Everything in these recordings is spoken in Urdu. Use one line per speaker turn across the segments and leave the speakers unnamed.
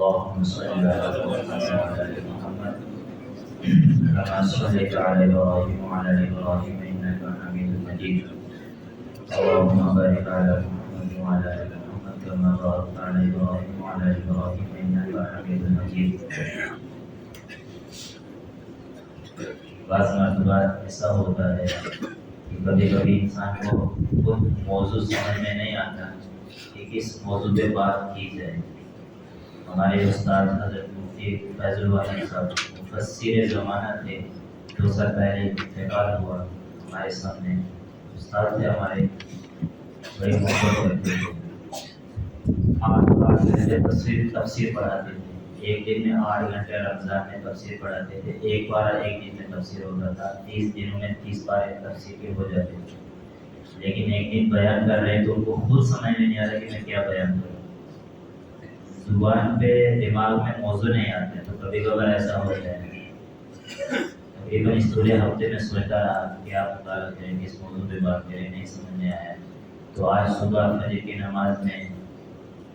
اللهم صل على محمد وعلى ال محمد كما صليت على ابراهيم وعلى ال ابراهيم انك حميد مجيد. اللهم بارك على محمد وعلى ال محمد كما باركت على ابراهيم وعلى ال ابراهيم انك حميد مجيد. بعض مرتبہ ایسا ہوتا ہے کہ کبھی کبھی انسان کو خود موضوع سمجھ میں نہیں آتا کہ کس موضوع پہ بات کی جائے. ہمارے استاد حضرت مفتی فیض الواحد صاحب مفسر زمانہ تھے. 2 سال پہلے انتقال ہوا. ہمارے سامنے استاد تھے ہمارے, بڑی محبت کرتے تھے. 8 گھنٹے تفسیر پڑھاتے تھے. ایک دن میں 8 گھنٹے رمضان میں تفسیر پڑھاتے تھے. ایک دن میں تفسیر ہوتا تھا. 30 دنوں میں 30 بار تفسیر کے ہو جاتے تھے. لیکن ایک دن بیان کر رہے تو ان کو خود سمجھ میں نہیں آ رہا کہ میں کیا بیان کروں. زبان پہ دماغ میں موضوع نہیں آتے. تو کبھی کبھار ایسا ہوتا ہے. تقریباً اس پورے ہفتے میں سوچتا رہا کہ آپ مطالعہ کریں, کس موضوع پہ بات کریں, نہیں سمجھ میں آیا. تو آج صبح فجر کی نماز میں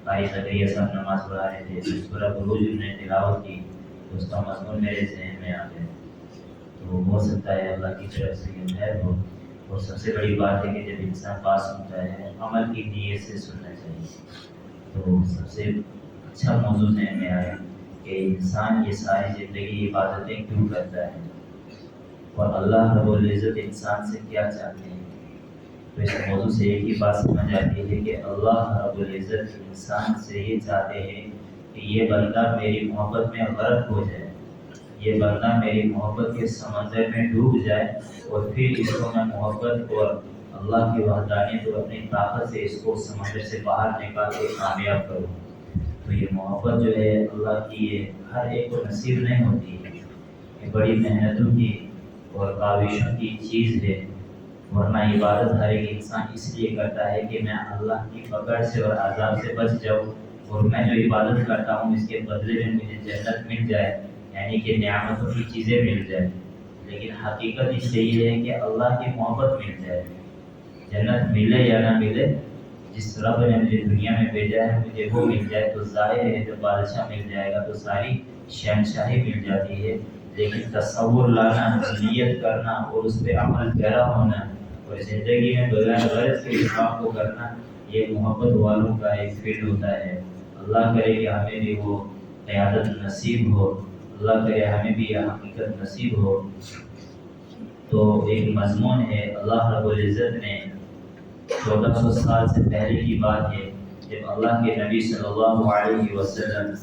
بھائی زکریا صاحب نماز پڑھا رہے تھے. سورہ بروج نے تلاوت کی تو اس کا مضمون میرے ذہن میں آ گیا. تو ہو سکتا ہے اللہ کی طرف سے یہ خیر ہو. اور سب سے بڑی بات ہے کہ جب انسان بات سنتا ہے عمل کی نیت سے سننا چاہیے. تو سب سے اچھا موضوع ذہن میں آیا کہ انسان یہ ساری زندگی عبادتیں کیوں کرتا ہے اور اللہ رب العزت انسان سے کیا چاہتے ہیں. تو اس موضوع سے ایک ہی بات سمجھ آتی ہے کہ اللہ رب العزت انسان سے یہ چاہتے ہیں کہ یہ بندہ میری محبت میں غرق ہو جائے, یہ بندہ میری محبت کے سمندر میں ڈوب جائے, اور پھر اس کو میں محبت اور اللہ کی وحدانیت اور اپنی طاقت سے اس کو سمندر سے باہر نکال کے کامیاب کروں. تو یہ محبت جو ہے اللہ کی, یہ ہر ایک کو نصیب نہیں ہوتی ہے. یہ بڑی محنتوں کی اور کاوشوں کی چیز ہے. ورنہ عبادت ہر ایک انسان اس لیے کرتا ہے کہ میں اللہ کی پکڑ سے اور عذاب سے بچ جاؤں, اور میں جو عبادت کرتا ہوں اس کے بدلے میں مجھے جنت مل جائے, یعنی کہ نعمتوں کی چیزیں مل جائیں. لیکن حقیقت اس سے یہ ہے کہ اللہ کی محبت مل جائے. جنت ملے یا نہ ملے, جس رب نے مجھے دنیا میں بھیجا ہے مجھے وہ مل جائے تو ظاہر ہے جب بادشاہ مل جائے گا تو ساری شہنشاہی مل جاتی ہے. لیکن تصور لانا, نیت کرنا اور اس پہ عمل پیرا ہونا اور زندگی میں بغیر غرض کے اس کام کو کرنا, یہ محبت والوں کا ایک فیلڈ ہوتا ہے. اللہ کرے کہ ہمیں بھی وہ قیادت نصیب ہو, اللہ کرے ہمیں بھی یہ حقیقت نصیب ہو. تو ایک مضمون ہے, اللہ رب العزت نے 1400 سال سے پہلے کی بات ہے جب اللہ کے نبی صلی اللہ علیہ وسلم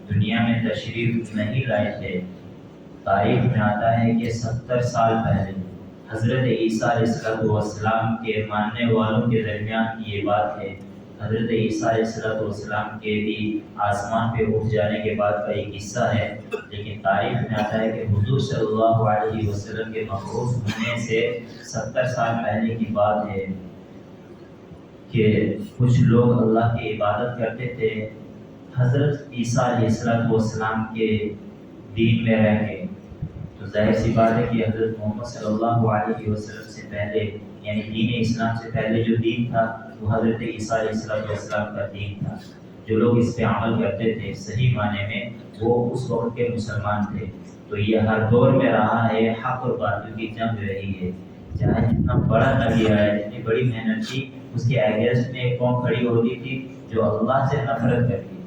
دنیا میں تشریف نہیں لائے تھے. تاریخ میں آتا ہے کہ 70 سال پہلے حضرت عیسیٰ علیہ السلام کے ماننے والوں کے درمیان کی یہ بات ہے. حضرت عیسیٰ علیہ السلام کے بھی آسمان پہ اٹھ جانے کے بعد کا یہ قصہ ہے. لیکن تاریخ میں آتا ہے کہ حضور صلی اللہ علیہ وسلم کے مبعوث ہونے سے 70 سال پہلے کی بات ہے کہ کچھ لوگ اللہ کی عبادت کرتے تھے حضرت عیسیٰ علیہ السلام کے دین میں رہ کے. تو ظاہر سی بات ہے کہ حضرت محمد صلی اللہ علیہ وسلم سے پہلے, یعنی دین اسلام سے پہلے جو دین تھا وہ حضرت عیسیٰ علیہ السلام کا دین تھا. جو لوگ اس پہ عمل کرتے تھے صحیح معنی میں وہ اس وقت کے مسلمان تھے. تو یہ ہر دور میں رہا ہے, حق اور باطل کی جنگ رہی ہے. چاہے جتنا بڑا نبی آیا, جتنی بڑی محنت کی, اس کے اگینسٹ میں ایک قوم کھڑی ہوتی تھی جو اللہ سے نفرت کرتی تھی.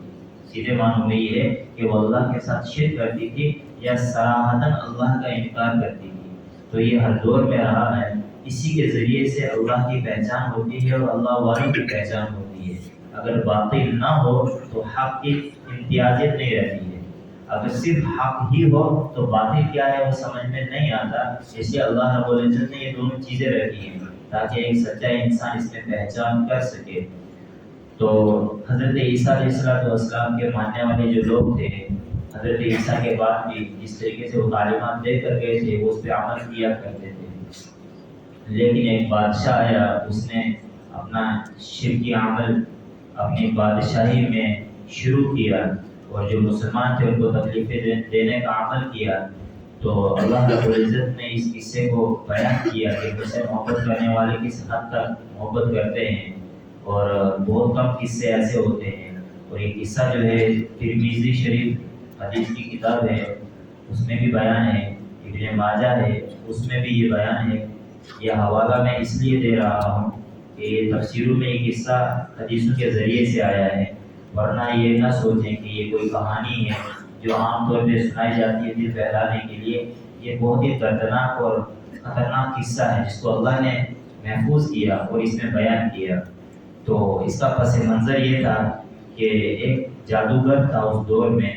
سیدھے معنوں میں یہ ہے کہ وہ اللہ کے ساتھ شرک کرتی تھی یا صراحتاً اللہ کا انکار کرتی تھی. تو یہ ہر دور میں رہا ہے. اسی کے ذریعے سے اللہ کی پہچان ہوتی ہے اور اللہ والوں کی پہچان ہوتی ہے. اگر باطل نہ ہو تو حق کی امتیازیت نہیں رہتی ہے. اگر صرف حق ہی ہو تو باطل کیا ہے وہ سمجھ میں نہیں آتا. اس لیے اللہ رب العزت نے یہ دونوں چیزیں رکھی ہیں تاکہ ایک سچا انسان اس میں پہچان کر سکے. تو حضرت عیسیٰ علیہ السلام کے ماننے والے جو لوگ تھے, حضرت عیسیٰ کے بعد بھی جس طریقے سے وہ تعلیمات دے کر گئے تھے وہ اس پہ عمل کیا کرتے تھے. لیکن ایک بادشاہ آیا, اس نے اپنا شرکی عمل اپنی بادشاہی میں شروع کیا اور جو مسلمان تھے ان کو تکلیفیں دینے کا عمل کیا. تو اللہ رب العزت نے اس قصے کو بیان کیا کہ مجھ سے محبت کرنے والے کس حد تک محبت کرتے ہیں, اور بہت کم قصے ایسے ہوتے ہیں اور یہ قصہ جو ہے ترمذی شریف حدیث کی کتاب ہے اس میں بھی بیان ہے، ابن ماجہ ہے اس میں بھی یہ بیان ہے۔ یہ حوالہ میں اس لیے دے رہا ہوں کہ یہ تفسیروں میں یہ قصہ حدیثوں کے ذریعے سے آیا ہے، ورنہ یہ نہ سوچیں کہ یہ کوئی کہانی ہے جو عام طور پہ سنائی جاتی ہے دل بہلانے کے لیے۔ یہ بہت ہی دردناک اور خطرناک قصہ ہے جس کو اللہ نے محفوظ کیا اور اس میں بیان کیا۔ تو اس کا پس منظر یہ تھا کہ ایک جادوگر تھا اس دور میں،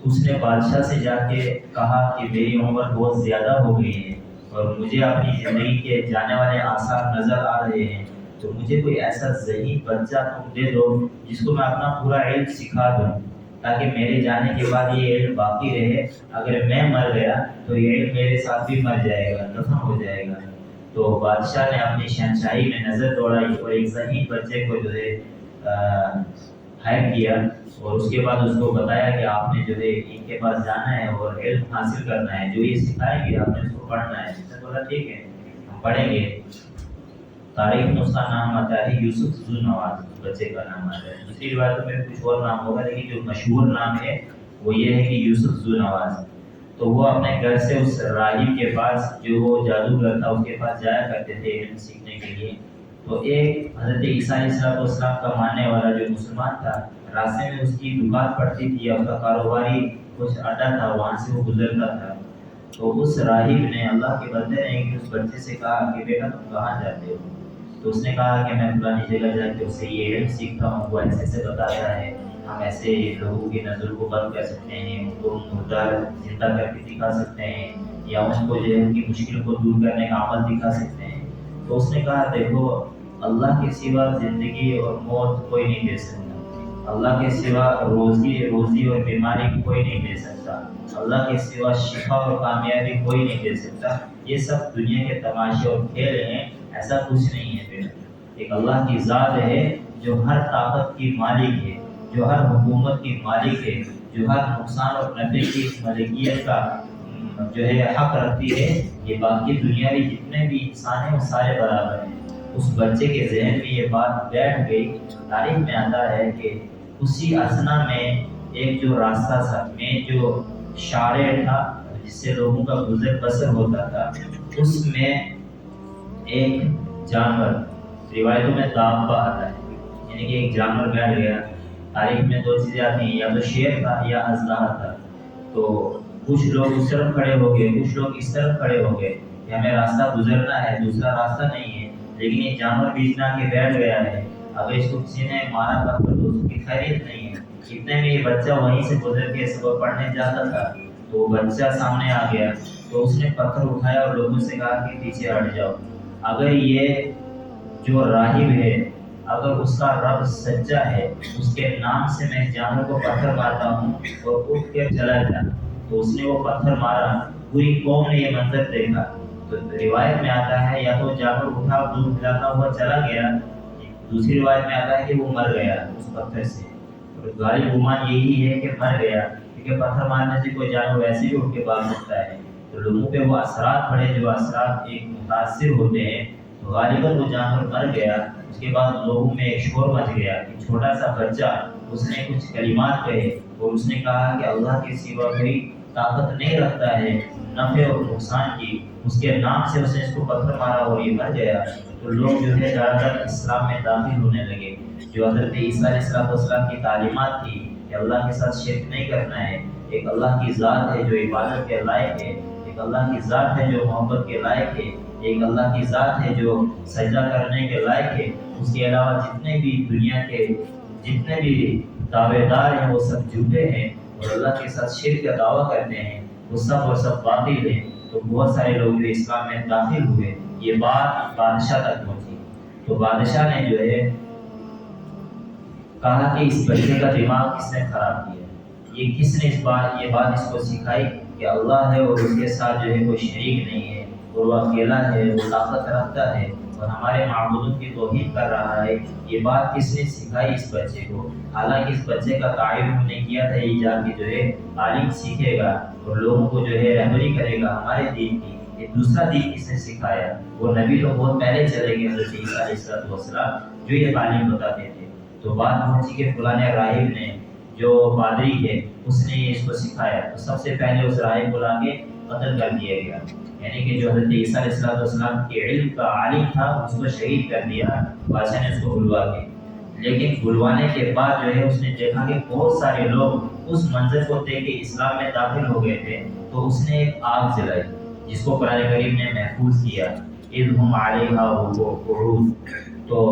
اس نے بادشاہ سے جا کے کہا کہ میری عمر بہت زیادہ ہو گئی ہے اور مجھے اپنی زندگی کے جانے والے آثار نظر آ رہے ہیں، تو مجھے کوئی ایسا ذہین بچہ تم دے دو جس کو میں اپنا پورا علم سکھا دوں، تاکہ میرے جانے کے بعد یہ علم باقی رہے۔ اگر میں مر گیا تو یہ علم میرے ساتھ بھی مر جائے گا، دفن ہو جائے گا۔ تو بادشاہ نے اپنی شہنشاہی میں نظر دوڑائی اور ایک ذہین بچے کو جو ہے ہائر کیا، اور اس کے بعد اس کو بتایا کہ آپ نے جو ہے ان کے پاس جانا ہے اور علم حاصل کرنا ہے، جو یہ سکھائیں گے آپ نے اس کو پڑھنا ہے۔ اس نے بولا ٹھیک ہے ہم پڑھیں گے۔ تاریخ میں اس کا نام آتا ہے یوسف ذو نواز، بچے کا نام آتا ہے۔ دوسری روایتوں میں کچھ اور نام ہوگا، لیکن جو مشہور نام ہے وہ یہ ہے کہ یوسف ذو نواز۔ تو وہ اپنے گھر سے اس راہب کے پاس جو وہ جادوگر تھا اس کے پاس جایا کرتے تھے علم سیکھنے کے لیے۔ تو ایک حضرت عیسیٰ علیہ السلام کا ماننے والا جو مسلمان تھا، راستے میں اس کی دکان پڑتی تھی یا اس کا کاروباری کچھ اڈا تھا، وہاں سے وہ گزرتا تھا۔ تو اس راہب نے، اللہ کے بندے نے اس بچے سے کہا کہ بیٹا تم کہاں جاتے ہو؟ تو اس نے کہا کہ میں فلانی جگہ جا کے اس سے یہ علم سیکھتا ہوں، وہ ایسے ایسے بتاتا ہے، ہم ایسے لوگوں کی نظر کو بند کر سکتے ہیں، ان کو مردہ زندہ کر کے دکھا سکتے ہیں، یا ان کو جو ہے ان کی مشکل کو دور کرنے کا عمل دکھا سکتے ہیں۔ تو اس نے کہا دیکھو اللہ کے سوا زندگی اور موت کوئی نہیں دے سکتا، اللہ کے سوا روزی اور بیماری کوئی نہیں دے سکتا، اللہ کے سوا شفا اور کامیابی کوئی نہیں دے سکتا، یہ سب دنیا کے تماشے اور کھیل ہیں، ایسا کچھ نہیں ہے۔ پھر ایک اللہ کی ذات ہے جو ہر طاقت کی مالک ہے، جو ہر حکومت کی مالک ہے، جو ہر نقصان اور نفع کی ملکیت کا جو ہے حق رکھتی ہے۔ یہ باقی دنیاوی جتنے بھی انسان ہیں وہ سارے برابر ہیں۔ اس بچے کے ذہن میں یہ بات بیٹھ گئی۔ تاریخ میں آتا ہے کہ اسی اثنا میں ایک جو راستہ تھا، میں جو شارع تھا جس سے لوگوں کا گزر بسر ہوتا تھا، اس میں ایک جانور، روایتوں میں دابہ آتا ہے، یعنی کہ ایک جانور بیٹھ گیا۔ تاریخ میں دو چیزیں آتی ہیں، یا تو شیر تھا یا اژدہا تھا۔ تو کچھ لوگ اس طرف کھڑے ہو گئے، کچھ لوگ اس طرف کھڑے ہو گئے کہ ہمیں راستہ گزرنا ہے، دوسرا راستہ نہیں ہے، لیکن یہ جانور بیچ نہ کے بیٹھ گیا ہے، اگر اس کو کسی نے مارا پتھر تو اس کی خیریت نہیں ہے۔ اتنے میں یہ بچہ وہیں سے گزر کے سبق پڑھنے جاتا تھا، تو وہ بچہ سامنے آ گیا، تو اس نے پتھر اٹھایا اور لوگوں سے کہا کہ پیچھے ہٹ جاؤ، اگر یہ جو راہب ہے اگر اس کا رب سچا ہے، اس کے نام سے میں جانور کو پتھر مارتا ہوں اور اٹھ کے چلا جاتا۔ تو اس نے وہ پتھر مارا، پوری قوم نے یہ منظر دیکھا۔ تو روایت میں آتا ہے یا تو جانور اٹھا دودھ پلاتا ہوا چلا گیا، دوسری روایت میں آتا ہے کہ وہ مر گیا اس پتھر سے، اور غالب گمان یہی ہے کہ مر گیا، کیونکہ پتھر مارنے سے کوئی جانور ویسے بھی اٹھ کے بھاگ سکتا ہے۔ تو لوگوں پہ وہ اثرات پڑے جو اثرات ایک متاثر ہوتے ہیں، تو غالباً وہ جانور مر گیا۔ اس کے بعد لوگوں میں ایک شور مچ گیا کہ چھوٹا سا بچہ، اس نے کچھ کلمات کہے اور اس نے کہا کہ اللہ کے سوا کوئی طاقت نہیں رکھتا ہے نفع اور نقصان کی، اس کے نام سے اس نے اس کو پتھر مارا اور یہ مر گیا۔ تو لوگ جو ہے زیادہ تر اسلام میں داخل ہونے لگے۔ جو حضرت عیسیٰ علیہ السلام کی تعلیمات تھی کہ اللہ کے ساتھ شرک نہیں کرنا ہے، ایک اللہ کی ذات ہے جو عبادت کے لائق ہے، ایک اللہ کی ذات ہے جو محبت کے لائق ہے، ایک اللہ کی ذات ہے جو سجدہ کرنے کے لائق ہے، اس کے علاوہ جتنے بھی دنیا کے جتنے بھی دعوے دار ہیں وہ سب جھوٹے ہیں اور اللہ کے ساتھ شرک کا دعویٰ کرتے ہیں، وہ سب اور سب باطل ہیں۔ تو بہت سارے لوگ جو اسلام میں داخل ہوئے، یہ بات بادشاہ تک پہنچی۔ تو بادشاہ نے جو ہے کہا کہ اس بچے کا دماغ کس نے خراب کیا، یہ کس نے یہ بات اس کو سکھائی کہ اللہ ہے اور اس کے ساتھ جو ہے کوئی شریک نہیں ہے، اور وہ اکیلا ہے، وہ طاقت رکھتا ہے اور ہمارے معبودوں کی توہین کر رہا ہے، یہ بات کس نے سکھائی اس بچے کو؟ حالانکہ اس بچے کا تعین ہم نے کیا تھا یہ جا کے جو ہے تعلیم سیکھے گا اور لوگوں کو جو ہے رہبری کرے گا ہمارے دین کی۔ یہ دوسرا دین کس نے سکھایا؟ وہ نبی تو بہت پہلے چلے گئے، حضرت عیسیٰ علیہ السلام جو یہ تعلیم بتاتے تھے۔ تو بات پہنچی کہ فلاں راہب نے جو پادری ہے اس نے اس کو سکھایا، تو سب سے پہلے اس راہب کو لا کے قتل کر دیا گیا، یعنی کہ جو حضرت عیسیٰ علیہ السلام کے علم کا عالم تھا اس کو شہید کر دیا بادشاہ نے اس کو بلوا کے۔ لیکن بلوانے کے بعد جو ہے اس نے دیکھا کہ بہت سارے لوگ اس منظر کو دیکھ کے اسلام میں داخل ہو گئے تھے، تو اس نے ایک آگ جلائی جس کو قرآن کریم نے محفوظ کیا، اذ ہم علیہا قعود۔ تو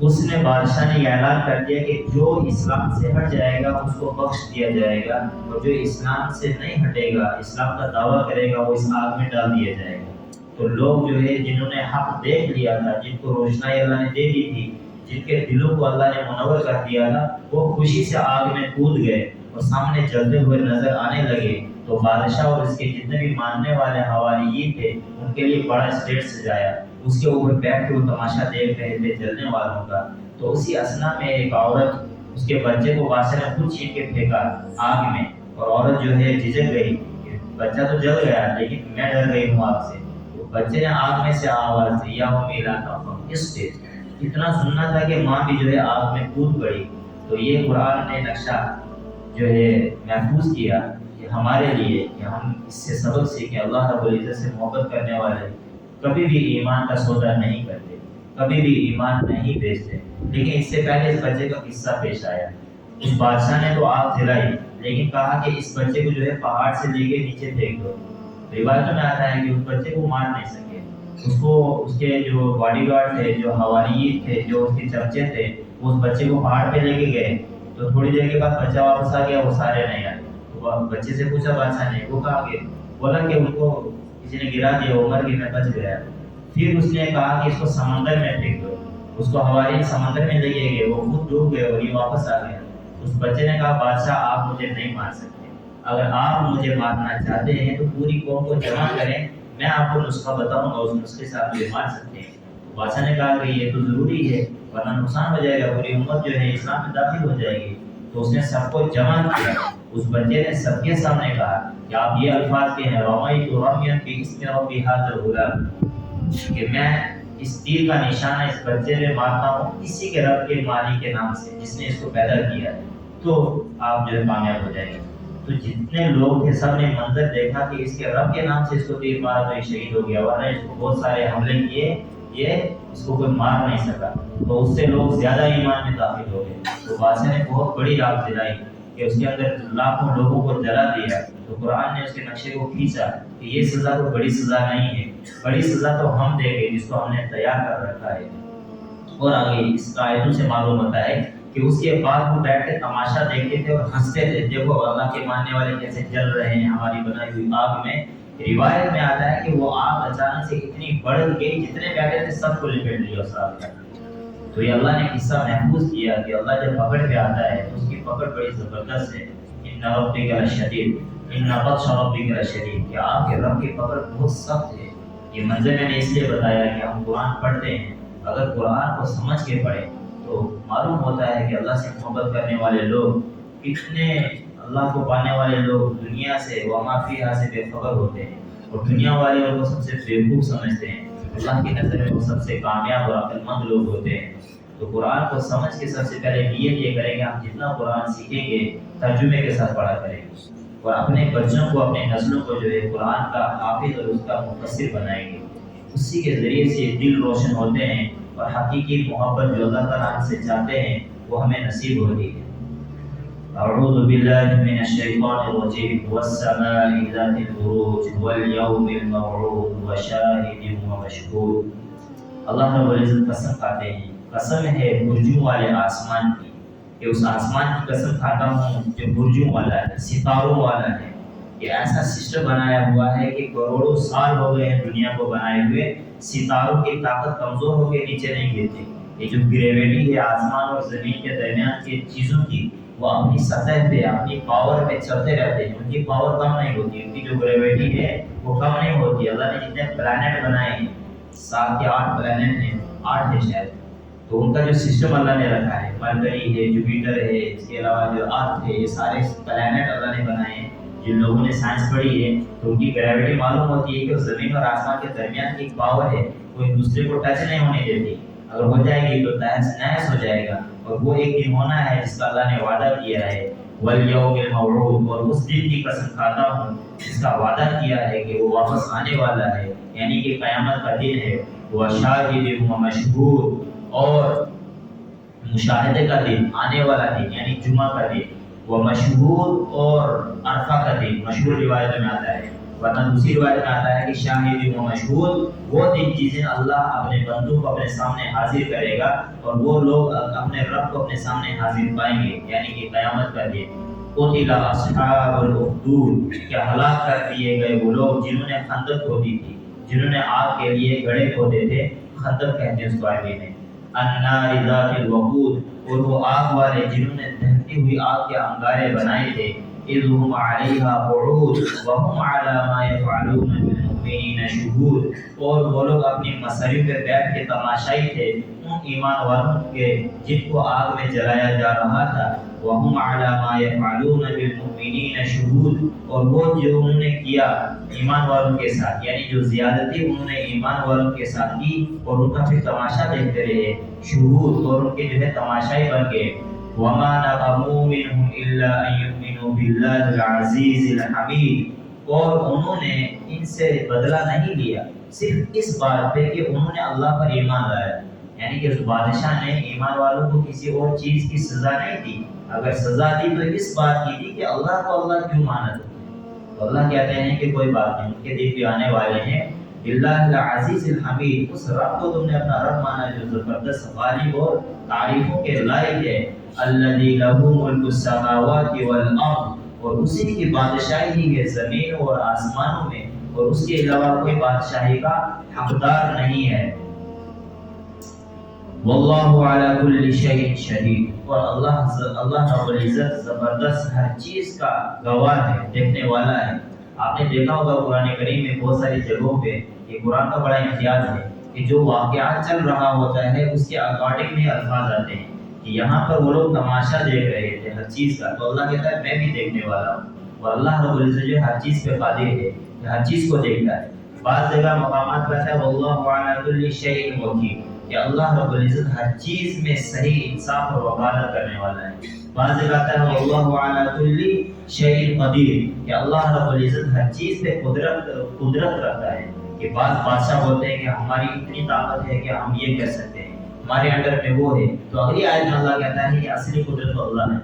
اس نے بادشاہ نے یہ اعلان کر دیا کہ جو اسلام سے ہٹ جائے گا اس کو بخش دیا جائے گا، اور جو اسلام سے نہیں ہٹے گا، اسلام کا دعویٰ کرے گا، وہ اس آگ میں ڈال دیا جائے گا۔ تو لوگ جو ہے جنہوں نے حق دیکھ لیا تھا، جن کو روشنائی اللہ نے دے دی تھی، جن کے دلوں کو اللہ نے منور کر دیا تھا، وہ خوشی سے آگ میں کود گئے اور سامنے جلتے ہوئے نظر آنے لگے۔ تو بادشاہ اور اس کے جتنے بھی ماننے والے حواریین تھے ان کے لیے بڑا اسٹیج سجایا، اس کے اوپر بیٹھ کے وہ تماشا دیکھ رہے تھے جلنے والوں کا۔ تو اسی اثنا میں ایک عورت اس کے بچے کو بادشاہ نے خود چھین کے پھینکا آگ میں، اور عورت جو ہے جھجک گئی کہ بچہ تو جل گیا لیکن میں ڈر گئی ہوں آگ سے۔ تو بچے نے آگ میں سے آواز دی، یا امی لا تخف، اس سے اتنا سننا تھا کہ ماں بھی جو ہے آگ میں کود پڑی۔ تو یہ قرآن نے نقشہ جو ہے محفوظ کیا کہ ہمارے لیے کہ ہم اس سے سبق سیکھیں، اللہ رب العزت سے محبت کرنے والے کبھی بھی ایمان کا سودا نہیں کرتے، کبھی بھی ایمان نہیں بیچتے۔ لیکن اس سے پہلے اس بچے کا قصہ پیش آیا، اس بادشاہ نے تو آگ جلائی لیکن کہا کہ اس بچے کو جو ہے پہاڑ سے لے کے نیچے پھینک دو۔ روایتوں میں آتا ہے کہ اس بچے کو مار نہیں سکے، اس کو اس کے جو باڈی گارڈ تھے، جو حواریین تھے، جو اس کے چمچے تھے، وہ اس بچے کو پہاڑ پہ لے کے گئے۔ تو تھوڑی دیر کے بعد بچہ واپس آ گیا، وہ سارے نہیں آئے۔ تو بچے سے پوچھا بادشاہ نے، وہ کہا کہ بولا کہ ان کو کسی نے گرا دیا، وہ مر کے میں بچ گیا۔ پھر اس نے کہا کہ اس کو سمندر میں پھینک دو، اس کو حواریین سمندر میں لے گئے، وہ خود ڈوب گئے اور یہ واپس آ گیا۔ اس بچے نے کہا بادشاہ آپ مجھے نہیں مار سکتے، اگر آپ مجھے مارنا چاہتے ہیں تو پوری قوم کو جمع کریں، میں آپ کو نسخہ بتاؤں گا، اس نسخے سے آپ مجھے مار سکتے ہیں۔ بادشاہ نے کہا کہ یہ تو ضروری ہے ورنہ نقصان ہو جائے گا، پوری امت جو ہے اسلام میں داخل ہو جائے گی۔ تو اس نے سب کو جمع کیا، اس بچے نے سب کے سامنے کہا کہ آپ یہ الفاظ کے ہیں، رمیت رمیا باسم رب ھذا الغلام، کہ میں اس تیر کا نشانہ اس بچے میں مارتا ہوں اسی کے رب کے مالک کے نام سے جس نے اس کو پیدا کیا ہے، تو آپ جو ہے کامیاب ہو جائیں گے۔ تو جتنے لوگ تھے سب نے منظر دیکھا کہ اس کے رب کے نام سے اس کو تیر مارا تو یہ شہید ہو گیا، ورنہ اس کو بہت سارے حملے کیے، یہ اس کو کوئی مار نہیں سکا۔ تو اس سے لوگ زیادہ ایمان میں داخل ہو گئے۔ تو بادشاہ نے بہت بڑی آگ جلائی کہ اس کے اندر لاکھوں لوگوں کو جلا دیا۔ تو قرآن نے اس کے نقشے کو کھینچا کہ یہ سزا تو بڑی سزا نہیں ہے، بڑی سزا تو ہم دیں گے جس کو ہم نے تیار کر رکھا ہے۔ اور آگے اس آیتوں سے معلوم ہوتا ہے کہ اس کے بعد وہ بیٹھ کے تماشا دیکھتے تھے اور ہنستے تھے، دیکھو اللہ کے ماننے والے کیسے جل رہے ہیں ہماری بنائی ہوئی آگ میں۔ روایت میں آتا ہے کہ وہ آگ اچانک سے اتنی بڑھ گئی، جتنے بیٹھے تھے سب کو لپیٹ لیا اس آگ نے۔ تو یہ اللہ نے قصہ محفوظ کیا کہ اللہ جب پکڑ کے آتا ہے تو اس کی پکڑ بڑی زبردست ہے۔ ان ربک لشدید، ان بطش ربک لشدید، کہ آپ کے رب کی پکڑ بہت سخت ہے۔ یہ منظر میں نے اس لیے بتایا کہ ہم قرآن پڑھتے ہیں، اگر قرآن کو سمجھ کے پڑھیں تو معلوم ہوتا ہے کہ اللہ سے محبت کرنے والے لوگ کتنے، اللہ کو پانے والے لوگ دنیا سے وما فیہا سے بے خبر ہوتے ہیں، اور دنیا والے لوگوں کو سب سے بیوقوف سمجھتے ہیں، اللہ کی نظر میں وہ سب سے کامیاب اور عقل مند لوگ ہوتے ہیں۔ تو قرآن کو سمجھ کے سب سے پہلے نیت یہ کریں کہ ہم جتنا قرآن سیکھیں گے ترجمے کے ساتھ پڑھا کریں گے، اور اپنے بچوں کو، اپنے نسلوں کو جو ہے قرآن کا حافظ اور اس کا مفسر بنائیں گے۔ اسی کے ذریعے سے دل روشن ہوتے ہیں اور حقیقی محبت جو اللہ تعالیٰ سے چاہتے ہیں وہ ہمیں نصیب ہوتی ہے۔ اعوذ باللہ من الشیطان الرجیم، والسماء ذات البروج والیوم الموعود وشاہد ومشہود۔ اللہ رب العزت قسم کھاتے ہیں، قسم ہے برجوں والے آسمان کی، کہ اس آسمان کی قسم کھاتا ہوں جو برجوں والا ہے، ستاروں والا ہے۔ یہ ایسا سسٹم بنایا ہوا ہے کہ کروڑوں سال ہو گئے ہیں دنیا کو بنائے ہوئے، ستاروں کی طاقت کمزور ہو کے نیچے نہیں گرتی۔ یہ جو گریویٹی ہے آسمان اور زمین کے درمیان کی چیزوں کی، وہ اپنی سطح پہ، اپنی پاور پہ چلتے رہتے ہیں، ان کی پاور کم نہیں ہوتی، ان کی جو گریویٹی ہے وہ کم نہیں ہوتی۔ اللہ نے جتنے پلانٹ بنائے ہیں، 7 یا 8 پلانٹ ہیں، 8 ہے شاید، تو ان کا جو سسٹم اللہ نے رکھا ہے، مرکری ہے، جوپیٹر ہے، اس کے علاوہ جو ارتھ ہے، یہ سارے پلانٹ اللہ نے بنائے ہیں۔ جن لوگوں نے سائنس پڑھی ہے تو ان کی گریویٹی معلوم ہوتی ہے کہ زمین اور آسمان کے درمیان کی ایک پاور ہے، وہ ایک دوسرے کو ٹچ نہیں ہونے دیتی، اگر ہو جائے گی تو تہس نہس ہو جائے گا، اور وہ ایک دن ہونا ہے جس کا اللہ نے وعدہ کیا ہے، والیوم الموعود، اور اس دن کی قسم کھاتا ہوں جس کا وعدہ کیا ہے کہ وہ واپس آنے والا ہے، یعنی کہ قیامت کا دن ہے، وشاہد و مشہود، اور مشاہدے کا دن، آنے والا دن یعنی جمعہ کا دن، وہ مشہور اور عرفہ کا دن مشہور روایت میں آتا ہے، ورنہ دوسری روایت میں آتا ہے کہ شاہد و مشہود وہ دن جس دن اللہ اپنے بندوں کو اپنے سامنے حاضر کرے گا اور وہ لوگ اپنے رب کو اپنے سامنے حاضر پائیں گے، یعنی کہ قیامت کا دن۔ قتل اصحاب الاخدود، کہ ہلاک کر دیے گئے وہ لوگ جنہوں نے خندق کھودی تھی، جنہوں نے آگ کے لیے گڑھے کھودے تھے، خندق کہتے ہیں اس کو عربی میں، النار ذات الوقود، اور وہ آگ والے جنہوں نے دہتی ہوئی آگ کے انگارے بنائے تھے، اذ هم علیہا قعود وهم علی ما یفعلون بالمؤمنین شہود، اور وہ لوگ اپنی مسری پہ بیٹھ کے تماشائی تھے ان ایمان والوں کے جن کو آگ میں جلایا جا رہا تھا، وهم علی ما یفعلون بالمؤمنین شہود، اور وہ جو انہوں نے کیا ایمان والوں کے ساتھ، یعنی جو زیادتی انہوں نے ایمان والوں کے ساتھ کی اور ان کا پھر تماشا دیکھتے رہے، شہود، اور ان کے جو ہے تماشائی بن گئے۔ وما نقموا منهم الا ان يؤمنوا بالله العزيز الحميد، اور انہوں نے ان سے بدلہ نہیں لیا صرف اس بات پہ کہ انہوں نے اللہ پر ایمان لایا، یعنی کہ اس بادشاہ نے ایمان والوں کو کسی اور چیز کی سزا نہیں دی، اگر سزا دی تو اس بات کی دی کہ اللہ کو اللہ کیوں مانا تو اللہ کہتے ہیں کہ کوئی بات نہیں، ان کے دل بھی آنے والے ہیں، باللہ العزیز الحمید، اس رب کو تم نے اپنا رب مانا جو زبردست غالب اور تعریفوں کے لائق ہے، الذی لہ ملک السماوات والارض، اور اسی کی بادشاہی ہی ہے زمین اور آسمانوں میں، اور اس کے علاوہ کوئی بادشاہی کا حقدار نہیں ہے، واللہ علی کل شیء شہید، اور اللہ رب العزت زبردست ہر چیز کا گواہ ہے، دیکھنے والا ہے۔ آپ نے دیکھا ہوگا قرآن کریم میں بہت ساری جگہوں پہ، یہ قرآن کا بڑا امتیاز ہے کہ جو واقعات چل رہا ہوتا ہے اس کے اکارڈنگ میں الفاظ آتے ہیں، کہ یہاں پر وہ لوگ تماشا دیکھ رہے تھے ہر چیز کا، تو اللہ کہتا ہے میں بھی دیکھنے والا ہوں، اور اللہ رب العزت جو ہر چیز پہ قادر ہے، کہ ہر چیز کو دیکھتا ہے۔ بعض جگہ مقامات پر ہے واللہ علی کل شیء وکیل، کہ اللہ رب العزت ہر چیز میں صحیح انصاف اور وکالت کرنے والا ہے۔ بعض جگہ آتا ہے واللہ علی کل شیء قدیر، کہ اللہ رب العزت ہر چیز پہ قدرت رکھتا ہے، کہ بعض بادشاہ بولتے ہیں کہ ہماری اتنی طاقت ہے کہ ہم یہ کر سکتے ہیں، ہمارے انڈر میں وہ ہے، تو اگلی آیت میں اللہ کہتا ہے کہ اصلی قدرت تو اللہ ہے،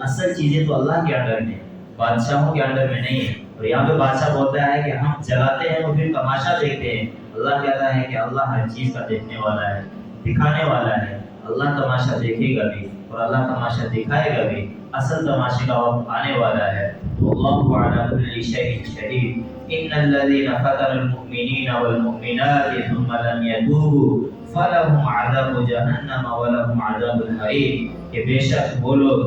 اصل چیزیں تو اللہ کے انڈر میں، بادشاہوں کے انڈر میں نہیں ہے۔ اور یہاں پہ بادشاہ بولتا ہے کہ ہم چلاتے ہیں اور پھر تماشا دیکھتے ہیں، اللہ کہتا ہے کہ اللہ ہر چیز کا دیکھنے والا ہے، دکھانے والا ہے، اللہ تماشا دیکھے گا بھی اور اللہ تماشا دکھائے گا بھی، اصل تماشے کا وقت آنے والا ہے۔ واللہ علی کل شیء شہید، ان الذین فتنوا المؤمنین والمؤمنات ثم لم یتوبوا فلهم عذاب جہنم ولهم عذاب الحریق، کہ بے شک وہ لوگ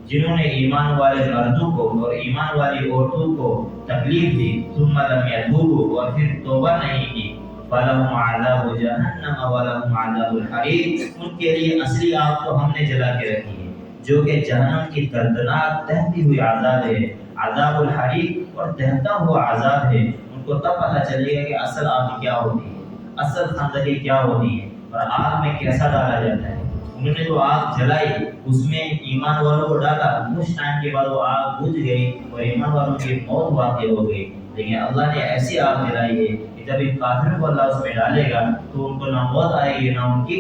جنہوں نے ایمان والے مردوں کو اور ایمان والی عورتوں کو تکلیف دی، ثم لم یتوبوا، اور پھر توبہ نہیں کی، فلهم عذاب جہنم ولهم عذاب الحریق، ان کے لیے اصلی آگ تو ہم نے جلا کے رکھی ہے جو کہ جہنم کی دردناک دہتی ہوئی عذاب ہے، عذاب الحریق، اور دہتا ہوا عذاب ہے۔ ان کو تب پتہ چلے گا کہ اصل آگ کیا ہوتی ہے، اصل خندقیں کیا ہوتی ہے، اور آگ میں کیسا ڈالا جاتا ہے۔ انہوں نے جو آگ جلائی اس میں ایمان والوں کو ڈالا، کچھ ٹائم کے بعد وہ آگ بجھ گئی اور ایمان والوں کی موت واقع ہو گئی، لیکن اللہ نے ایسی آگ جلائی ہے کہ جب ان کافروں کو اللہ اس میں ڈالے گا تو ان کو نہ موت آئے گی نہ ان کی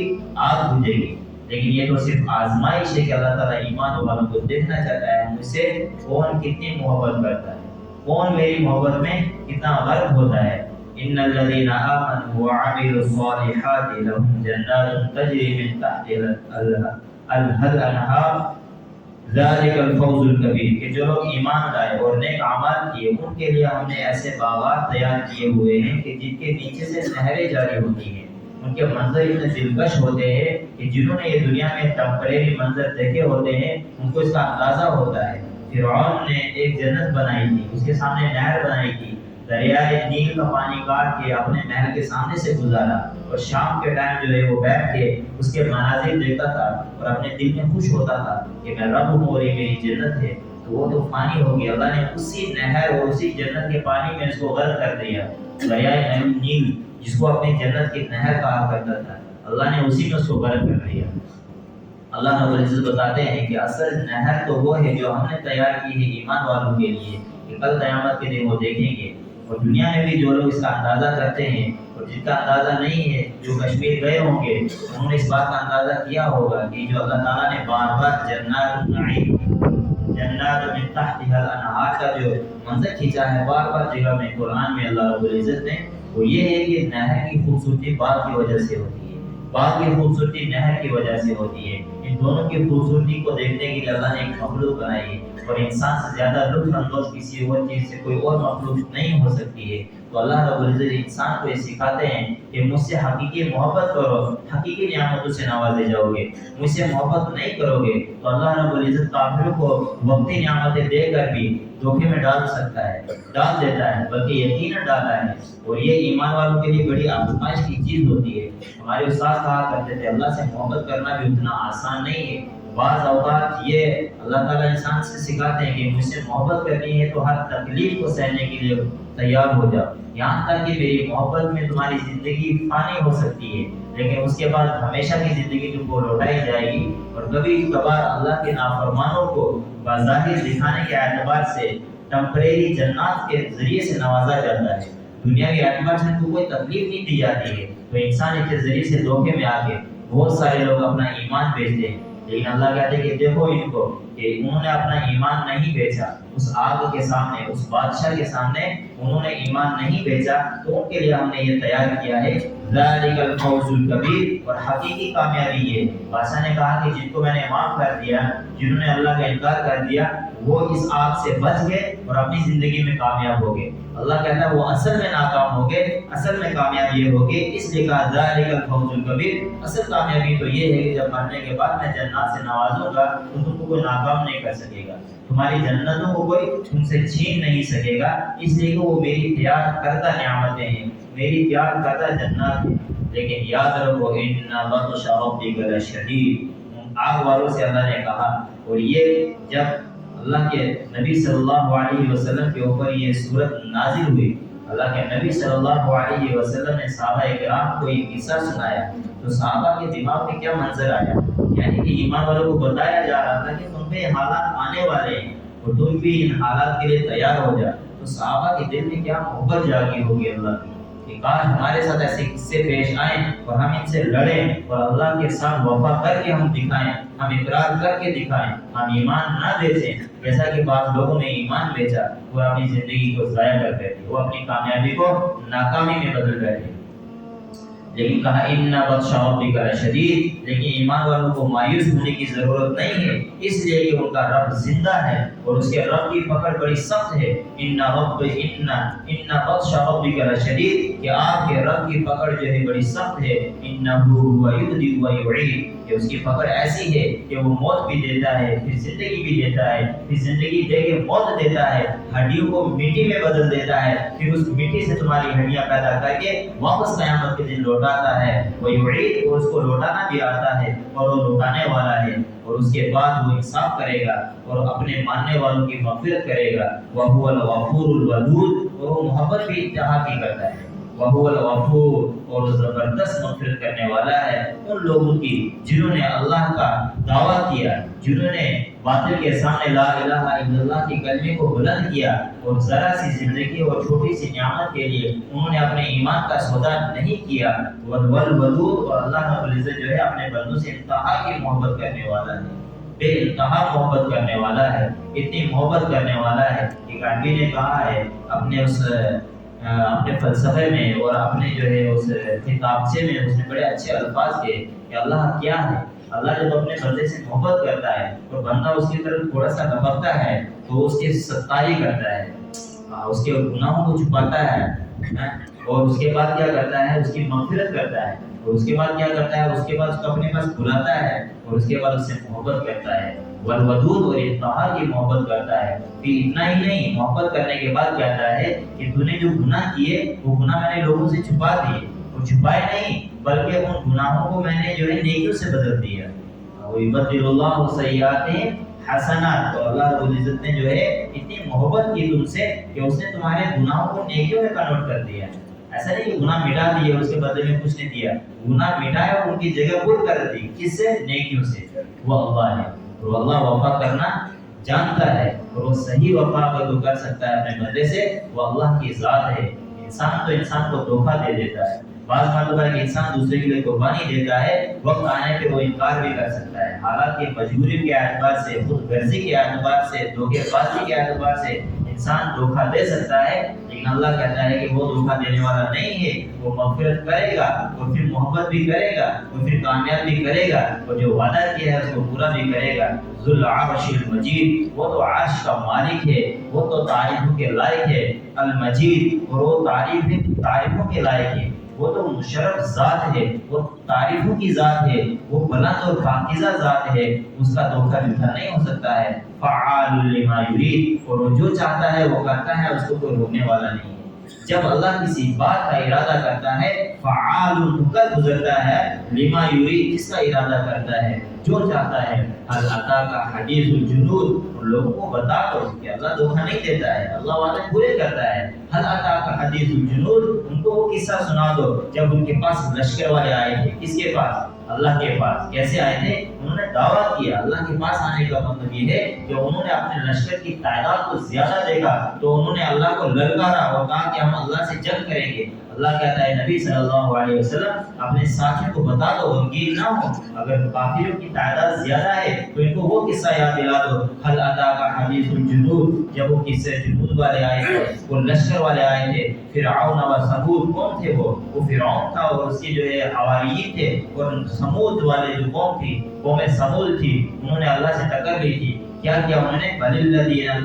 آگ بجھے گی۔ لیکن یہ تو صرف آزمائش ہے کہ اللہ تعالیٰ ایمان والوں کو دیکھنا چاہتا ہے مجھ سے کون کتنی محبت کرتا ہے، کون میری محبت میں کتنا غرق ہوتا ہے۔ ان الذين امنوا وعملوا الصالحات لهم جنات تجري من تحتها الانهار ذلك الفوز الكبير، کہ جو لوگ ایمان لائے اور نیک اعمال کیے ان کے لیے ہم نے ایسے باغات تیار کیے ہوئے ہیں کہ جن کے نیچے سے نہریں جاری ہوتی ہیں، ان کے منظر اتنے دلکش ہوتے ہیں کہ جنہوں نے یہ دنیا میں ٹیمپریری منظر دیکھے ہوتے ہیں ان کو اس کا اندازہ ہوتا ہے۔ فرعون نے ایک جنت بنائی تھی، اس کے سامنے نہر بنائی تھی، دریائے نیل کا پانی کاٹ کے اپنے محل کے سامنے سے گزارا، اور شام کے ٹائم جو ہے وہ بیٹھ کے اس کے مناظر دیکھتا تھا اور اپنے دل میں خوش ہوتا تھا کہ میں رب ہوں اور یہ میری جنت ہے، تو وہ تو فانی ہو گیا، اللہ نے اسی نہر اور اسی جنت کے پانی میں اس کو غرق کر دیا۔ دریائے نیل جس کو اپنی جنت کی نہر کہا کرتا تھا، اللہ نے اسی میں اس کو غرق کر دیا۔ اللہ رب العزت بتاتے ہیں کہ اصل نہر تو وہ ہے جو ہم نے تیار کی ہے ایمان والوں کے لیے، کہ کل قیامت کے دن وہ دیکھیں گے۔ اور دنیا میں بھی جو لوگ اس کا اندازہ کرتے ہیں اور جن کا اندازہ نہیں ہے، جو کشمیر گئے ہوں گے، انہوں نے اس بات کا اندازہ کیا ہوگا کہ جو اللہ تعالیٰ نے بار بار جنات النعیم، جنات من تحتها الانہار کا جو منظر کھینچا ہے بار بار جگہ میں قرآن میں اللہ رب العزت نے، وہ یہ ہے کہ نہر کی خوبصورتی باغ کی وجہ سے ہوتی ہے، باغ کی خوبصورتی نہر کی وجہ سے ہوتی ہے۔ ان دونوں کی خوبصورتی کو دیکھنے کے لیے اللہ نے ایک مخلوق بنائی ہے، اور انسان سے زیادہ لطف اندوز کسی اور چیز سے کوئی اور مخلوق نہیں ہو سکتی ہے۔ تو اللہ رب العزت انسان کو یہ سکھاتے ہیں کہ مجھ سے حقیقی محبت کرو، حقیقی نعمتوں سے نوازے جاؤ گے۔ مجھ سے محبت نہیں کرو گے تو اللہ رب العزت کافروں کو وقتی نعمتیں دے کر بھی دھوکے میں ڈال سکتا ہے، ڈال دیتا ہے، بلکہ یقیناً ڈالا ہے۔ اور یہ ایمان والوں کے لیے بڑی آزمائش کی چیز ہوتی ہے۔ ہمارے استاد کہا کرتے تھے اللہ سے محبت کرنا بھی اتنا آسان نہیں ہے۔ بعض اوقات یہ اللہ تعالیٰ انسان سے سکھاتے ہیں کہ مجھ سے محبت کرنی ہے تو ہر تکلیف کو سہنے کے لیے تیار ہو جاؤ، یہاں تک کہ میری محبت میں تمہاری زندگی فانی ہو سکتی ہے، لیکن اس کے بعد ہمیشہ کی زندگی تم کو لوٹائی جائے گی۔ اور کبھی کبھار اللہ کے نافرمانوں کو بظاہر دکھانے کے اعتبار سے ٹمپریری جنات کے ذریعے سے نوازا جاتا ہے، دنیاوی اعتبار سے تو کوئی تکلیف نہیں دی جاتی ہے، تو انسان اس کے ذریعے سے دھوکے میں آ کے بہت سارے لوگ اپنا ایمان بیچتے ہیں۔ لیکن اللہ کہتے ہیں کہ دیکھو ان کو کہ انہوں نے اپنا ایمان نہیں بیچا، اس آگ کے سامنے، اس بادشاہ کے سامنے انہوں نے ایمان نہیں بیچا، تو ان کے لیے ہم نے یہ تیار کیا ہے ذالک الفوز الکبیر۔ اور حقیقی کامیابی یہ بادشاہ نے کہا کہ جن کو میں نے معاف کر دیا، جنہوں نے اللہ کا انکار کر دیا، وہ اس آگ سے بچ گئے اور اپنی زندگی میں کامیاب ہو گئے۔ اللہ کہتا ہے وہ اصل میں ناکام ہو گئے، اصل میں کامیاب یہ ہوگی، اس لیے کہا ذالک الفوز الکبیر۔ اصل کامیابی تو یہ ہے کہ جب مرنے کے بعد میں جنات سے نوازوں گا تو تم کو کوئی ناکام نہیں کر سکے گا، تمہاری جنتوں کو کوئی تم سے چھین نہیں سکے گا، اس لیے کہ وہ میری تیار کردہ نعمتیں ہیں، میری تیار کردہ جنات ہیں۔ لیکن یاد رکھو ان بطش ربک لشدید، آگ والوں سے اللہ نے کہا۔ اور یہ جب اللہ کے نبی صلی اللہ علیہ وسلم کے اوپر یہ صورت نازل ہوئی، اللہ کے نبی صلی اللہ علیہ وسلم نے صحابہ کرام کو یہ قصہ سنایا، تو صحابہ کے دماغ میں کیا منظر آیا، یعنی کہ ایمان والوں کو بتایا جا رہا تھا کہ تم پہ حالات آنے والے ہیں اور تم بھی ان حالات کے لیے تیار ہو جا۔ تو صحابہ کے دل میں کیا محبت جاگی ہوگی اللہ کی کہ کاش ہمارے ساتھ ایسے قصے پیش آئیں اور ہم ان سے لڑیں اور اللہ کے ساتھ وفا کر کے ہم دکھائیں، ہم اقرار کر کے دکھائیں، ہم ایمان نہ بیچیں جیسا کہ بعض لوگوں نے ایمان بیچا، وہ اپنی زندگی کو ضائع کر گئے تھے، وہ اپنی کامیابی کو ناکامی میں بدل گئے تھے۔ لیکن کہا ان بطش ربک لشدید، لیکن ایمان والوں کو مایوس ہونے کی ضرورت نہیں ہے، اس لیے کہ ان کا رب زندہ ہے اور اس کے رب کی پکڑ بڑی سخت ہے۔ ان بطش ربک لشدید، کہ آپ کے رب کی پکڑ جو ہے بڑی سخت ہے۔ انہ هو یبدئ و یعید، کہ اس کی پکڑ ایسی ہے کہ وہ موت بھی دیتا ہے پھر زندگی بھی دیتا ہے، پھر زندگی دے کے موت دیتا ہے، ہڈیوں کو مٹی میں بدل دیتا ہے، پھر اس مٹی سے تمہاری ہڈیاں پیدا کر کے واپس قیامت کے دن لوٹاتا ہے۔ وہ یعید، اور اس کو لوٹانا بھی آتا ہے اور وہ لوٹانے والا ہے، اور اس کے بعد وہ انصاف کرے گا اور اپنے ماننے والوں کی مغفرت کرے گا۔ وَهُوَ الْغَفُورُ الْوَدُودُ، اور وہ محبت بھی انتہا کی کرتا ہے۔ وَهُوَ الْغَفُورُ، اور وہ زبردست مغفرت کرنے والا ہے ان لوگوں کی جنہوں نے اللہ کا دعویٰ کیا، جنہوں نے باطل کے سامنے لا الہ الا اللہ کے کلمے کو بلند کیا اور ذرا سی زندگی اور چھوٹی سی نعمت کے لیے انہوں نے اپنے ایمان کا سودا نہیں کیا۔ والودود، اور اللہ رب العزت جو ہے اپنے بندوں سے انتہا کی محبت کرنے والا ہے، بے انتہا محبت کرنے والا ہے، اتنی محبت کرنے والا ہے کہ غالبی نے کہا ہے اپنے فلسفے میں اور اپنے جو ہے اس کتابچے میں اس نے بڑے اچھے الفاظ کہے کہ اللہ کیا ہے، اللہ جب اپنے بندے سے محبت کرتا ہے اور بندہ اس کی طرف تھوڑا سا لپکتا ہے تو اس کی ستائی کرتا ہے، اس کے گناہوں کو چھپاتا ہے، اور اس کے بعد کیا کرتا ہے، اس کی مغفرت کرتا ہے، اور اس کے بعد کیا کرتا ہے، اس کے بعد اس کو اپنے پاس بلاتا ہے اور اس کے بعد اس سے محبت کرتا ہے۔ والودود، اور انتہا کی محبت کرتا ہے۔ پھر اتنا ہی نہیں، محبت کرنے کے بعد کہتا ہے کہ تو نے جو گناہ کیے وہ گناہ میں نے لوگوں سے چھپا دیے، اور چھپائے نہیں بلکہ ان گناہوں کو میں نے جو ہے نیکیوں سے بدل دیا۔ وَيُبَدِّلُ اللَّهُ سَيِّئَاتِهِمْ حسنات، تو اللہ رب العزت نے جو ہے اتنی محبت کی تم سے کہ اس نے تمہارے گناہوں کو نیکیوں میں کنورٹ کر دیا۔ ایسا نہیں کہ گناہ مٹا دیے اس کے بدلے میں کچھ نہیں دیا، گناہ مٹایا اور ان کی جگہ پور کر دی، کس سے؟ نیکیوں سے۔ وہ اللہ ہے اور اللہ وفا کرنا جانتا ہے، اور وہ صحیح وفا اگر تو کر سکتا ہے اپنے بندے سے، وہ اللہ کی ذات ہے۔ انسان تو انسان کو دھوکہ دے دیتا ہے، بعض مرتبہ کہ انسان دوسرے کے لیے قربانی دیتا ہے، وقت آنے پہ وہ انکار بھی کر سکتا ہے، حالات کی مجبوری کے اعتبار سے، خود غرضی کے اعتبار سے، دھوکے بازی کے اعتبار سے انسان دھوکہ دے سکتا ہے، لیکن اللہ کہتا ہے کہ وہ دھوکہ دینے والا نہیں ہے، وہ مغفرت کرے گا اور پھر محبت بھی کرے گا اور پھر کامیاب بھی کرے گا، اور جو وعدہ کیا ہے اس کو پورا بھی کرے گا۔ ذو العرش المجید، وہ تو عرش کا مالک ہے، وہ تو تعریفوں کے لائق ہے، المجید، اور وہ تعریفوں کے لائق ہے، وہ تو مشرف ذات ہے، وہ تعریفوں کی ذات ہے، وہ بلند اور پاکیزہ ذات ہے، اس کا دھوکہ جھوٹا نہیں ہو سکتا ہے۔ فعال لما یرید، اور وہ جو چاہتا ہے وہ کرتا ہے، اس کو کوئی روکنے والا نہیں ہے۔ جب اللہ کسی بات کا ارادہ کرتا ہے، فعال کر گزرتا ہے، لما یرید، کس کا ارادہ کرتا ہے؟ جو چاہتا ہے۔ حل اتاک حدیث الجنود، اور لوگوں کو بتا دو کہ اللہ دھوکہ نہیں دیتا ہے، اللہ وعدے پورے کرتا ہے۔ حل اتاک حدیث الجنود، ان کو وہ قصہ سنا دو جب ان کے پاس لشکر والے آئے تھے۔ کس کے پاس؟ اللہ کے پاس۔ کیسے آئے تھے؟ انہوں نے دعویٰ کیا۔ اللہ کے پاس آنے کا مطلب یہ ہے کہ انہوں نے اپنے لشکر کی تعداد کو زیادہ دیکھا تو انہوں نے اللہ کو للکارا اور کہا کہ ہم اللہ سے جنگ کریں گے۔ اللہ کہتا ہے نبی صلی اللہ علیہ وسلم اپنے ساتھیوں کو بتا دو، غمگین نہ ہو، اگر کافروں کی تعداد زیادہ ہے تو ان کو وہ قصہ یاد دلا دو، حل اتاک حدیث الجنود، جب وہ قصے جنود والے آئے تھے، وہ لشکر والے آئے تھے۔ فرعون و ثمود، کون تھے وہ فرعون تھا اور اس کے جو ہے حواریین تھے، اور ثمود والے جو قوم تھی، قوم ثمود تھی، انہوں نے اللہ سے ٹکر لی تھی۔ کیا کیا انہوں نے؟ بل الذین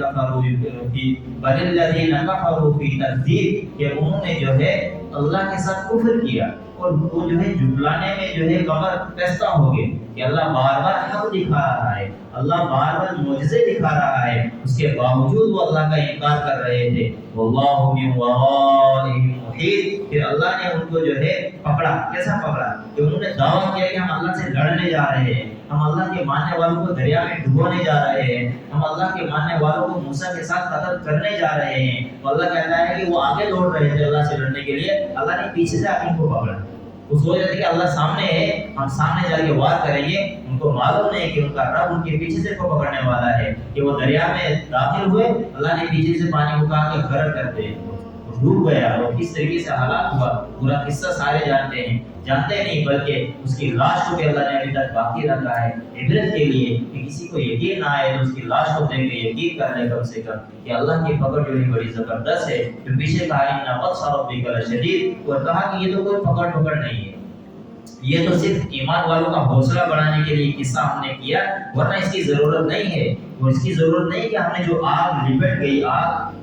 کفروا فی تکذیب، کہ انہوں نے جو ہے اللہ کے ساتھ کفر کیا اور وہ جو ہے جھٹلانے میں جو ہے کمر پیستہ ہو گئے کہ اللہ بار بار حق دکھا رہا ہے، اللہ بار بار معجزے دکھا رہا ہے، اس کے باوجود وہ اللہ کا انکار کر رہے تھے۔ واللہ من ورائہم محیط، پھر اللہ نے ان کو جو ہے پکڑا۔ کیسا پکڑا؟ کہ انہوں نے دعویٰ کیا کہ ہم اللہ سے لڑنے جا رہے ہیں، ہم اللہ کے ماننے والوں کو دریا میں ڈبونے جا رہے ہیں، ہم اللہ کے ماننے والوں کو موسیٰ کے ساتھ قتل کرنے جا رہے ہیں۔ تو اللہ کہتا ہے کہ وہ آگے دوڑ رہے تھے اللہ سے لڑنے کے لیے، اللہ نے پیچھے سے ان کو پکڑا۔ وہ سوچ رہے تھے کہ اللہ سامنے ہے، ہم سامنے جا کے وار کریں گے، ان کو معلوم نہیں کہ ان کا رب ان کے پیچھے سے کو پکڑنے والا ہے، کہ وہ دریا میں داخل ہوئے، اللہ نے پیچھے سے پانی کو کہا کہ غرق کر دے، ڈوب گیا۔ اور کس طریقے سے ہلاک ہوا پورا قصہ سارے جانتے نہیں، بلکہ اس کی لاش کو بھی اللہ نے ابھی تک باقی رکھا ہے عبرت کے لیے، کہ کسی کو یقین نہ آئے تو اس کی لاش کو دیکھ کے یقین کر لے کم سے کم کہ اللہ کی پکڑ جو ہے بڑی زبردست ہے۔ جو پیچھے کہا ان بطش ربک لشدید، اور کہا کہ یہ تو کوئی پکڑ نہیں ہے، یہ تو صرف ایمان والوں کا حوصلہ بڑھانے کے لیے قصہ ہم نے کیا، ورنہ اس کی ضرورت نہیں ہے۔ اور اس کی ضرورت نہیں کہ ہم نے جو آگ لپٹ گئی،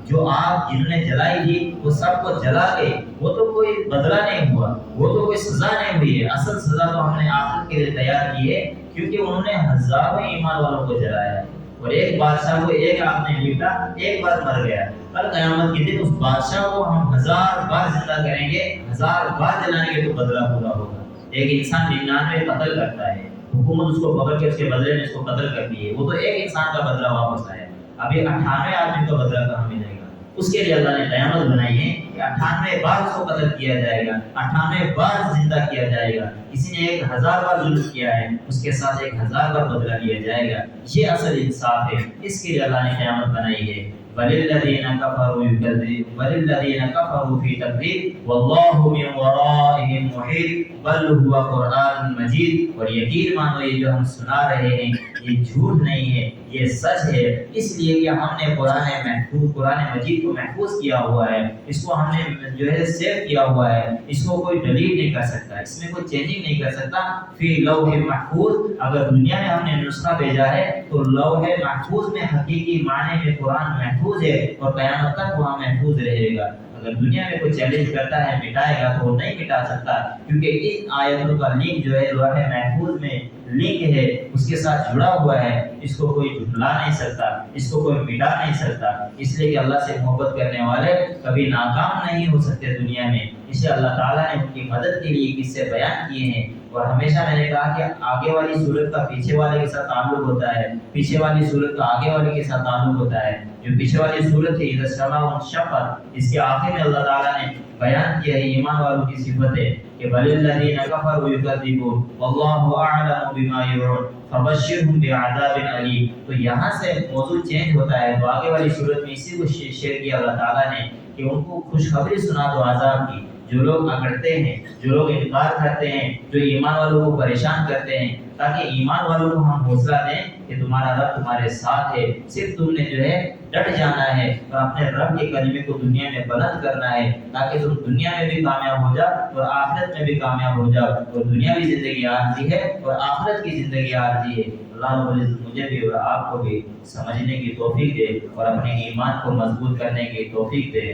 جو آگ جنہوں نے جلائی تھی وہ سب کو جلا گئی، وہ تو کوئی بدلہ نہیں ہوا، وہ تو کوئی سزا نہیں ہوئی ہے۔ اصل سزا تو ہم نے آخرت کے لیے تیار کی ہے، کیونکہ انہوں نے ہزاروں ایمان والوں کو جلایا، اور ایک بادشاہ کو ایک آگ نے لپٹا، ایک بار مر گیا۔ کل قیامت کے دن اس بادشاہ کو ہم 1000 بار زندہ کریں گے، 1000 بار جلائیں گے تو بدلہ پورا ہوگا۔ ایک انسان 99 قتل کرتا ہے، حکومت اس کو پکڑ کے اس کے بدلے میں اس کو قتل کرتی ہے، وہ تو ایک انسان کا بدلہ واپس آیا، ابھی 98 آدمی کا بدلہ کہاں ملے گا؟ اس کے لیے اللہ نے قیامت بنائی ہے کہ 98 بار اس کو قتل کیا جائے گا، 98 بار زندہ کیا جائے گا۔ کسی نے 1000 بار ظلم کیا ہے، اس کے ساتھ 1000 بار بدلہ لیا جائے گا۔ یہ اصل انصاف ہے، اس کے لیے اللہ نے قیامت بنائی ہے۔ وَلِلَّذِينَ كَفَرُوا يُكَذِّبُونَ وَلِلَّذِينَ كَفَرُوا فِي تَكْذِيبٍ وَاللَّهُ مِن وَرَائِهِم مُحِيطٌ بَلْ هُوَ قُرْآنٌ مَجِيدٌ۔ اور یقین مانو یہ جو ہم سنا رہے ہیں یہ جھوٹ نہیں ہے، یہ سچ ہے، اس لیے کہ ہم نے قرآن مجید کو محفوظ کیا ہوا ہے، اس کو ہم نے جو ہے سیو کیا ہوا ہے، اس کو کوئی ڈیلیٹ نہیں کر سکتا، اس میں کوئی چینجنگ نہیں کر سکتا۔ فی لوح محفوظ، اگر دنیا میں ہم نے نسخہ بھیجا ہے تو لوح محفوظ میں حقیقی معنی میں قرآن محفوظ ہے اور قیامت تک وہاں محفوظ رہے گا۔ اگر دنیا میں کوئی چیلنج کرتا ہے مٹائے گا تو وہ نہیں مٹا سکتا، کیونکہ ان آیتوں کا لنک جو ہے لوح محفوظ میں لنک ہے، اس کے ساتھ جڑا ہوا ہے، اس کو کوئی جھٹلا نہیں سکتا، اس کو کوئی مٹا نہیں سکتا۔ اس لیے کہ اللہ سے محبت کرنے والے کبھی ناکام نہیں ہو سکتے دنیا میں، اسے اللہ تعالیٰ نے ان کی مدد کے لیے قصے بیان کیے ہیں۔ اور ہمیشہ میں نے کہا کہ آگے والی صورت کا پیچھے والے کے ساتھ تعلق ہوتا ہے، پیچھے والی صورت کا آگے والے کے ساتھ تعلق ہوتا ہے۔ جو پیچھے والی صورت ہے اذا السماء انشقت، اس کے آخر میں اللہ تعالیٰ نے بیان کیا ہے ایمان والوں کی صفتیں کہ بللذین کفروا یکذبون واللہ اعلم بما یوعون فبشرهم بعذاب علیم. تو یہاں سے موضوع چینج ہوتا ہے تو آگے والی صورت میں اسی کو شیئر کیا اللہ تعالیٰ نے کہ ان کو خوشخبری سنا دو عذاب کی. جو لوگ اکڑتے ہیں، جو لوگ انکار کرتے ہیں، جو ایمان والوں کو پریشان کرتے ہیں، تاکہ ایمان والوں کو ہم حوصلہ دیں کہ تمہارا رب تمہارے ساتھ ہے، صرف تم نے جو ہے ڈٹ جانا ہے اور اپنے رب کے کلمے کو دنیا میں بلند کرنا ہے تاکہ تم دنیا میں بھی کامیاب ہو جاؤ اور آخرت میں بھی کامیاب ہو جاؤ. اور دنیاوی زندگی عارضی ہے اور آخرت کی زندگی عارضی ہے. اللہ رب العزت مجھے بھی اور آپ کو بھی سمجھنے کی توفیق دے اور اپنے ایمان کو مضبوط کرنے کی توفیق دے.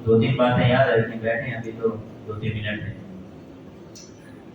2-3 باتیں یاد رکھیں، بیٹھیں ابھی تو 2-3 منٹ ہے.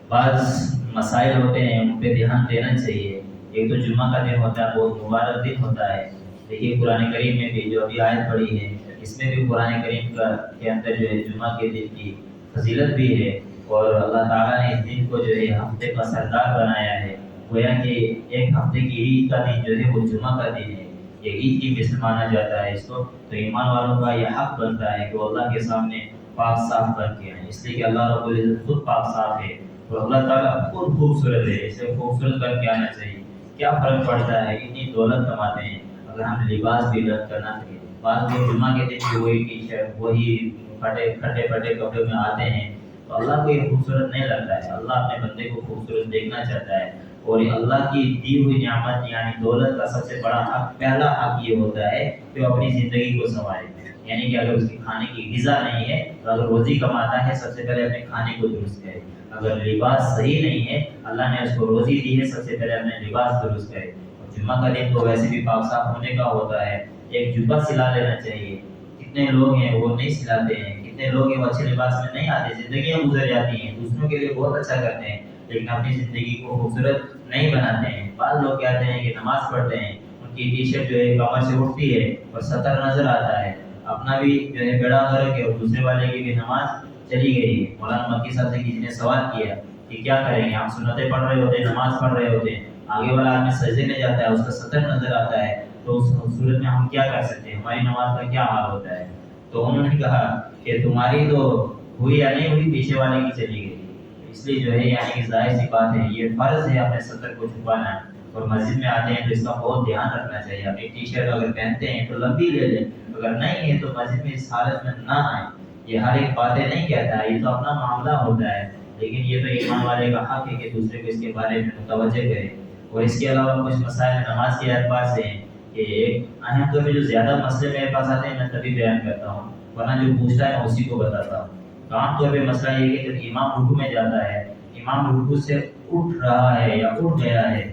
بعض مسائل ہوتے ہیں ان پہ دھیان دینا چاہیے. ایک تو جمعہ کا دن ہوتا ہے، بہت مبارک دن ہوتا ہے. دیکھیے قرآن کریم میں بھی جو ابھی آیت پڑھی ہے اس میں بھی قرآن کریم کے اندر جو ہے جمعہ کے دن کی فضیلت بھی ہے اور اللہ تعالیٰ نے اس دن کو جو ہے ہفتے کا سردار بنایا ہے. گویا کہ ایک ہفتے کی عید کا دن جو ہے وہ جمعہ کا دن ہے، یہ عید کی مثل مانا جاتا ہے اس کو. تو ایمان والوں کا یہ حق بنتا ہے کہ وہ اللہ کے سامنے پاک صاف بن کے آئیں، اس لیے کہ اللہ رب العزت خود پاک صاف ہے اور اللہ تعالیٰ خود خوبصورت ہے. اسے خوبصورت بن کے آنا چاہیے. کیا فرق پڑتا ہے، اتنی دولت کماتے ہیں اگر ہم لباس بھی لگ کرنا چاہیے. بعض لوگ جمعہ کے دن بھی وہی ٹی شرٹ وہی کھٹے پھٹے کپڑے میں آتے ہیں تو اللہ کو یہ خوبصورت نہیں لگتا ہے. اللہ اپنے بندے کو خوبصورت دیکھنا چاہتا ہے اور اللہ کی دی ہوئی نعمت یعنی دولت کا سب سے بڑا حق، پہلا حق یہ ہوتا ہے کہ وہ اپنی زندگی کو سنوارے. یعنی کہ اگر اس کی کھانے کی غذا نہیں ہے تو اگر روزی کماتا ہے سب سے پہلے اپنے کھانے کو درست کرے. اگر لباس صحیح نہیں ہے، اللہ نے اس کو روزی دی ہے، سب سے پہلے اپنے لباس درست کرے. اور جمعہ کا دن تو ویسے بھی پاک صاف ہونے کا ہوتا ہے. ایک جبہ سلا لینا چاہیے. کتنے لوگ ہیں وہ نہیں سلاتے ہیں، کتنے لوگ ہیں وہ اچھے لباس میں نہیں آتے، زندگیاں گزر جاتی ہیں، دوسروں کے لیے بہت اچھا کرتے ہیں لیکن اپنی زندگی کو خوبصورت نہیں بناتے ہیں. بعض لوگ کہتے ہیں کہ نماز پڑھتے ہیں، ان کی ٹی شرٹ جو ہے کمر سے اٹھتی ہے اور سطر نظر آتا ہے، اپنا بھی جو ہے بیڑا غرق ہے اور دوسرے والے کی بھی نماز چلی گئی ہے. مولانا مکی صاحب سے کسی نے سوال کیا کہ کیا کریں گے، ہم سنتیں پڑھ رہے ہوتے ہیں، نماز پڑھ رہے ہوتے ہیں، آگے والا آدمی سجدے میں جاتا ہے، اس کا سطر نظر آتا ہے، تو اس صورت میں ہم کیا کر سکتے ہیں، ہماری نماز کا کیا حال ہوتا ہے. تو انہوں نے کہا کہ تمہاری تو ہوئی یا نہیں ہوئی، پیچھے والے کی چلی گئی. اس لیے جو ہے یعنی کہ ظاہر سی بات ہے یہ فرض ہے اپنے سطر کو چھپانا. اور مسجد میں آتے ہیں تو اس کا بہت دھیان رکھنا چاہیے. اپنی ٹی شرٹ اگر پہنتے ہیں تو لمبی لے لیں، اگر نہیں ہے تو مسجد میں اس حالت میں نہ آئیں. یہ ہر ایک باتیں نہیں کہتا ہے، یہ تو اپنا معاملہ ہوتا ہے، لیکن یہ تو ایمان والے کا حق ہے کہ دوسرے کو اس کے بارے میں متوجہ کرے. اور اس کے علاوہ کچھ مسائل نماز کے اعتبار سے ہیں کہ ایک اہم طور پہ جو زیادہ مسئلے میرے پاس آتے ہیں میں تبھی بیان کرتا ہوں، ورنہ جو پوچھتا ہے میں اسی کو بتاتا ہوں. تو عام طور پہ مسئلہ یہ ہے کہ جب امام رکوع میں جاتا ہے، امام رکوع سے اٹھ رہا ہے یا اٹھ گیا ہے،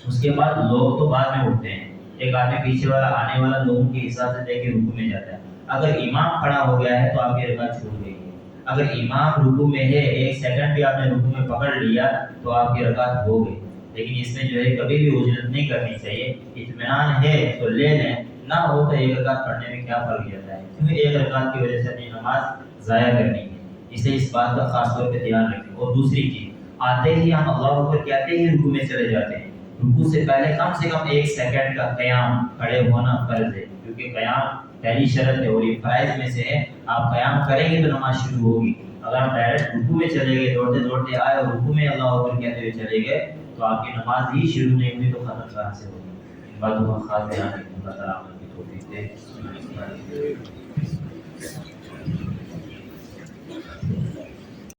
اس کے بعد لوگ تو بعد میں اٹھتے ہیں. ایک آدمی پیچھے والا آنے والا لوگوں کے حساب سے دیکھ کے رکوع میں جاتا ہے. اگر امام کھڑا ہو گیا ہے تو آپ کی رکعت چھوٹ گئی ہے. اگر امام رکوع میں ہے، 1 سیکنڈ بھی آپ نے رکوع میں پکڑ لیا تو آپ کی رکعت ہو گئی. لیکن اس میں جو ہے کبھی بھی عجلت نہیں کرنی چاہیے. اطمینان ہے تو لے لیں، نہ ہو تو 1 رکعت پڑھنے میں کیا فرق جاتا ہے، کیونکہ 1 رکعت کی وجہ سے اپنی نماز ضائع کرنی ہے. اس لیے اس بات کا خاص طور پہ دھیان رکھیں. اور دوسری چیز، آتے ہی ہم اللہ اکبر کہتے ہی رکوع میں چلے جاتے ہیں. رکوع سے پہلے کم سے کم 1 سیکنڈ کا قیام، کھڑے ہونا فرض ہے، کیونکہ قیام پہلی شرط ہے اور یہ فرائض میں سے ہے. آپ قیام کریں گے تو نماز شروع ہوگی. اگر آپ ڈائریکٹ رکوع میں چلے گئے، دوڑتے دوڑتے آئے اور رکوع میں اللہ اکبر کہتے ہوئے چلے گئے تو آپ کی نماز ہی شروع نہیں ہوئی تو ختم کہاں سے ہوگی. ان باتوں کا خاص دھیان رکھیں. اللہ تعالیٰ آپ کی توفیق دے.